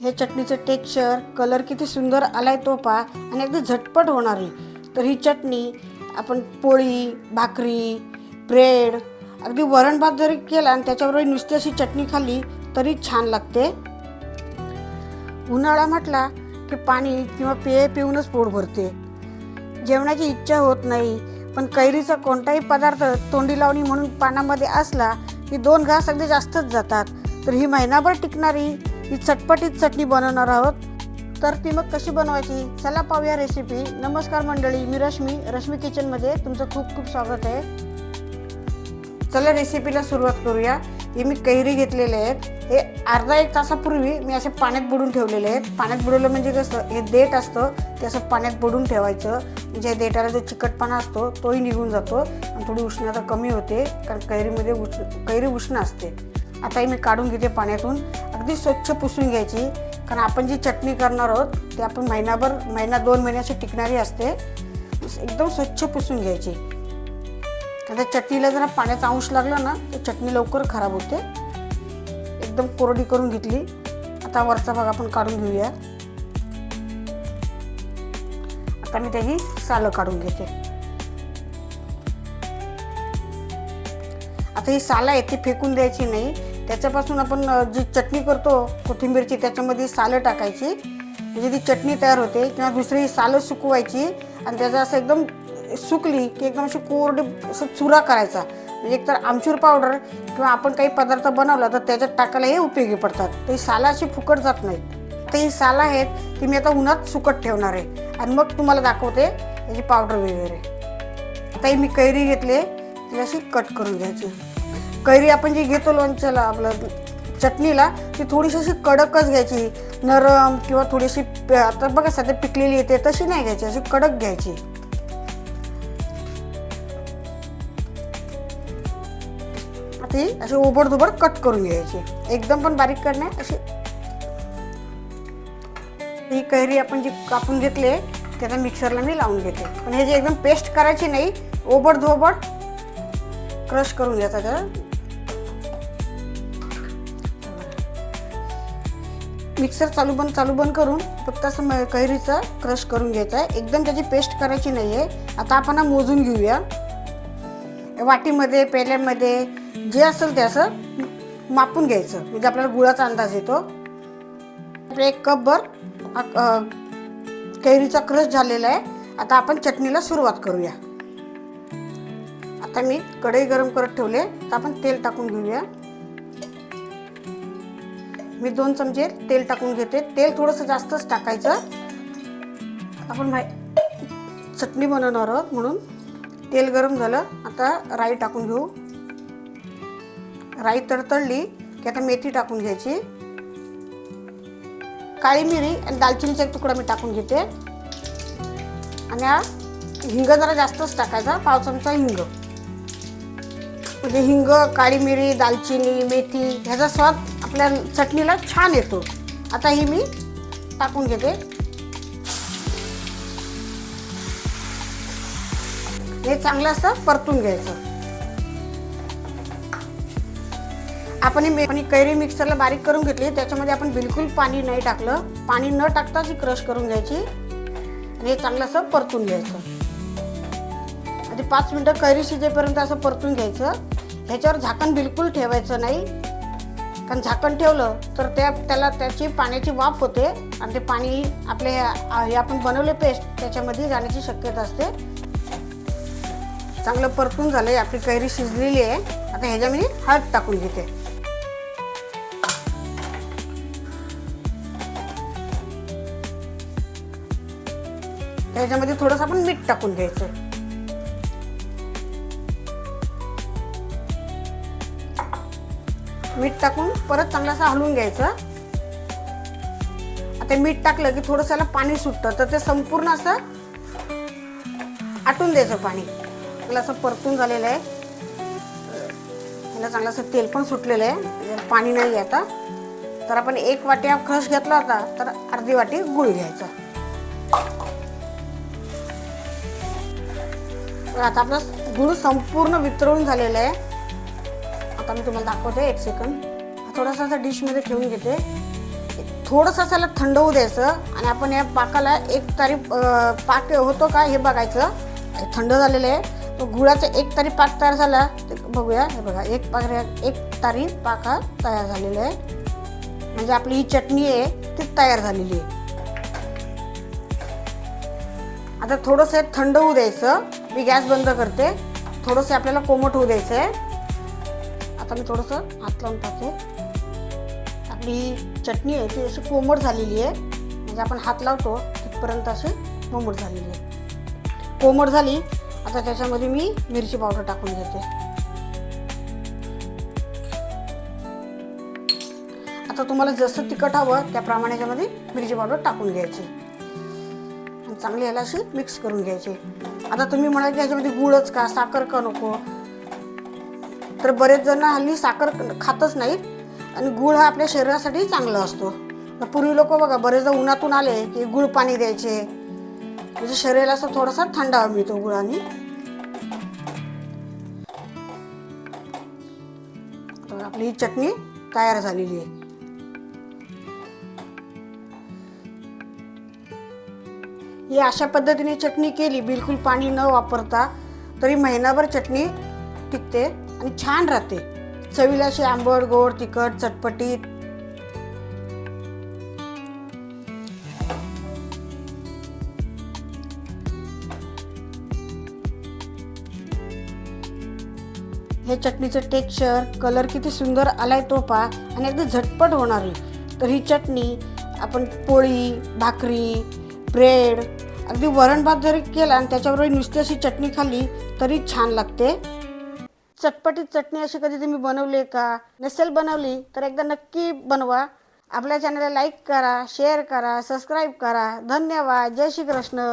हे चटणीचं texture colour किती सुंदर आलाय तो पहा आणि अगदी झटपट होणारी. तर ही चटणी आपण पोळी, भाकरी, ब्रेड, अगदी वरण भात जरी केला आणि त्याच्याबरोबर नुसती अशी चटणी खाल्ली तरी छान लागते. उन्हाळा म्हटला की पाणी किंवा पेय पिऊनच पोट भरते. जेवणाची इच्छा होत नाही, पण कैरीचा कोणताही पदार्थ तोंडी लावणी म्हणून पानामध्ये असला की 2 घास अगदी जास्तच जातात. तर ही महिनाभर टिकणारी ही चटपटीत चटणी बनवणार आहोत. तर ती मग कशी बनवायची चला पाहूया रेसिपी. नमस्कार मंडळी, मी रश्मी किचनमध्ये तुमचं खूप खूप स्वागत आहे. चला रेसिपीला सुरुवात करूया. हे मी कैरी घेतलेले आहेत. हे अर्धा एक तासापूर्वी मी असे पाण्यात बुडून ठेवलेले आहेत. पाण्यात बुडवलं म्हणजे कसं, हे देठ असतं ते असं पाण्यात बुडून ठेवायचं, म्हणजे देठाला जो चिकटपणा असतो तोही निघून जातो आणि थोडी उष्णता कमी होते, कारण कैरी उष्ण असते. आता मी काढून घेते पाण्यातून. अगदी स्वच्छ पुसून घ्यायची, कारण आपण जी चटणी करणार आहोत ते आपण महिना 2 महिन्याची टिकणारी असते. एकदम स्वच्छ पुसून घ्यायची. आता चटणीला जरा पाण्याचा अंश लागला ना तर चटणी लवकर खराब होते. एकदम कोरडी करून घेतली. आता वरचा भाग आपण काढून घेऊया. आता मी त्याची सालं काढून घेते. आता ही सालं आहे ती फेकून द्यायची नाही. त्याच्यापासून आपण जी चटणी करतो कोथिंबीरची त्याच्यामध्ये सालं टाकायची, म्हणजे ती चटणी तयार होते. किंवा दुसरी सालं सुकवायची आणि त्याचा असं एकदम सुकली की एकदम अशी कोरडी असं चुरा करायचा. म्हणजे एकतर आमचूर पावडर किंवा आपण काही पदार्थ बनवला तर त्याच्यात टाकायला हे उपयोगी पडतात. तर ही सालं अशी फुकट जात नाहीत. तर ही सालं आहेत ती मी आता उन्हात सुकत ठेवणार आहे आणि मग तुम्हाला दाखवते याची पावडर वगैरे. आता ही मी कैरी घेतले, ती अशी कट करून घ्यायची. कैरी आपण जी घेतो लोणच्याला आपलं चटणीला, ती थोडीशी अशी कडकच घ्यायची. नरम किंवा थोडीशी आता बघा सध्या पिकलेली येते तशी नाही घ्यायची, अशी कडक घ्यायची. ती अशी ओबडधोबड कट करून घ्यायची, एकदम पण बारीक करणे. अशी ही कैरी आपण जी कापून घेतले ते आता मिक्सरला मी लावून घेते. पण हे जे एकदम पेस्ट करायची नाही, ओबडधोबड क्रश करून घ्यायचा. त्याला मिक्सर चालू बंद करून फक्त असं कैरीचा क्रश करून घ्यायचा आहे. एकदम त्याची पेस्ट करायची नाही आहे. आता आपण मोजून घेऊया. वाटीमध्ये पेल्यामध्ये जे असेल ते असं मापून घ्यायचं, म्हणजे आपल्याला गुळाचा अंदाज येतो. आपला 1 कपभर कैरीचा क्रश झालेला आहे. आता आपण चटणीला सुरुवात करूया. आता मी कढई गरम करत ठेवले, तर आपण तेल टाकून घेऊया. मी 2 चमचे तेल टाकून घेते. तेल थोडंसं जास्तच टाकायचं, आपण चटणी बनवणार आहोत म्हणून. तेल गरम झालं, आता राई टाकून घेऊ. राई तडतडली की आता मेथी टाकून घ्यायची. काळी मिरी आणि दालचिनीचा 1 तुकडा मी टाकून घेते. आणि हा हिंग जरा जास्तच टाकायचा, 1/2 चमचा हिंग. म्हणजे हिंग, काळी मिरी, दालचिनी, मेथी ह्याचा स्वाद आपल्या चटणीला छान येतो. आता ही मी टाकून घेते. हे चांगलं असं परतून घ्यायचं. आपण ही कैरी मिक्सरला बारीक करून घेतली, त्याच्यामध्ये आपण बिलकुल पाणी नाही टाकलं. पाणी न टाकताच ही क्रश करून घ्यायची आणि हे चांगलं असं परतून घ्यायचं. आधी 5 मिनटं कैरी शिजेपर्यंत असं परतून घ्यायचं. ह्याच्यावर झाकण बिलकुल ठेवायचं नाही, कारण झाकण ठेवलं तर त्याची पाण्याची वाफ होते आणि ते पाणी आपले हे आपण बनवले पेस्ट त्याच्यामध्ये जाण्याची शक्यता असते. चांगलं परतून झालंय, आपली कैरी शिजलेली आहे. आता ह्याच्यामध्ये हळद टाकून घेते. ह्याच्यामध्ये थोडंसं आपण मीठ टाकून घ्यायचं. मीठ टाकून परत चांगलं असं हलवून घ्यायचं. आता मीठ टाकलं की थोडंसं याला पाणी सुटतं, तर ते संपूर्ण असं आटून द्यायचं पाणी. त्याला असं परतून झालेलं आहे. याला चांगलं असं तेल पण सुटलेलं आहे, पाणी नाही आहे आता. तर आपण 1 वाटी क्रश घेतला होता, तर अर्धी वाटी गूळ घ्यायचा. आता आपला गूळ संपूर्ण वितळून झालेला आहे. आता मी तुम्हाला दाखवते 1 सेकंद. थोडासा डिशमध्ये ठेवून घेते. थोडंसं असायला थंड होऊ द्यायचं आणि आपण या पाकाला एक तारी पाक होतो का हे बघायचं. थंड झालेलं आहे. तो गुळाचा एक तारी पाक तयार झाला ते बघूया. हे बघा एक तारी पाक हा तयार झालेला आहे. म्हणजे आपली ही चटणी आहे ती तयार झालेली आहे. आता थोडंसं थंड होऊ द्यायचं. मी गॅस बंद करते. थोडंसं आपल्याला कोमट होऊ द्यायचं आहे. आता मी थोडंसं हात लावून टाकते. आपली चटणी आहे ती अशी कोमट झालेली आहे. म्हणजे आपण हात लावतो तिथपर्यंत अशी कोमट झालेली आहे. कोमट झाली. आता त्याच्यामध्ये मी मिरची पावडर टाकून घेते. आता तुम्हाला जसं तिखट हवं त्याप्रमाणे याच्यामध्ये मिरची पावडर टाकून घ्यायची. चांगली याला अशी मिक्स करून घ्यायची. आता तुम्ही म्हणाल की ह्याच्यामध्ये गुळच का, साखर का नको. तर बरेच जण हल्ली साखर खातच नाहीत आणि गुळ हा आपल्या शरीरासाठी चांगला असतो. पूर्वी लोक बघा बरेचदा उन्हातून आले की गुळ पाणी द्यायचे. म्हणजे शरीराला असं थोडासा थंडावा मिळतो गुळाने. आपली ही चटणी तयार झालेली आहे. ही अशा पद्धतीने चटणी केली बिलकुल पाणी न वापरता तरी महिनाभर चटणी टिकते आणि छान राहते. चवीला अशी आंबट, गोड, तिखट, चटपटीत. हे चटणीचं टेक्स्चर, कलर किती सुंदर आलाय तो पहा आणि अगदी झटपट होणारी. तर ही चटणी आपण पोळी, भाकरी, ब्रेड, अगदी वरण भात जरी केला आणि त्याच्याबरोबर नुसती अशी चटणी खाल्ली तरी छान लागते. चटपटीत चटणी अशी कधी तुम्ही बनवली का? नसेल बनवली तर एकदा नक्की बनवा. आपल्या चॅनलला लाईक करा, शेअर करा, सबस्क्राईब करा. धन्यवाद. जय श्री कृष्ण.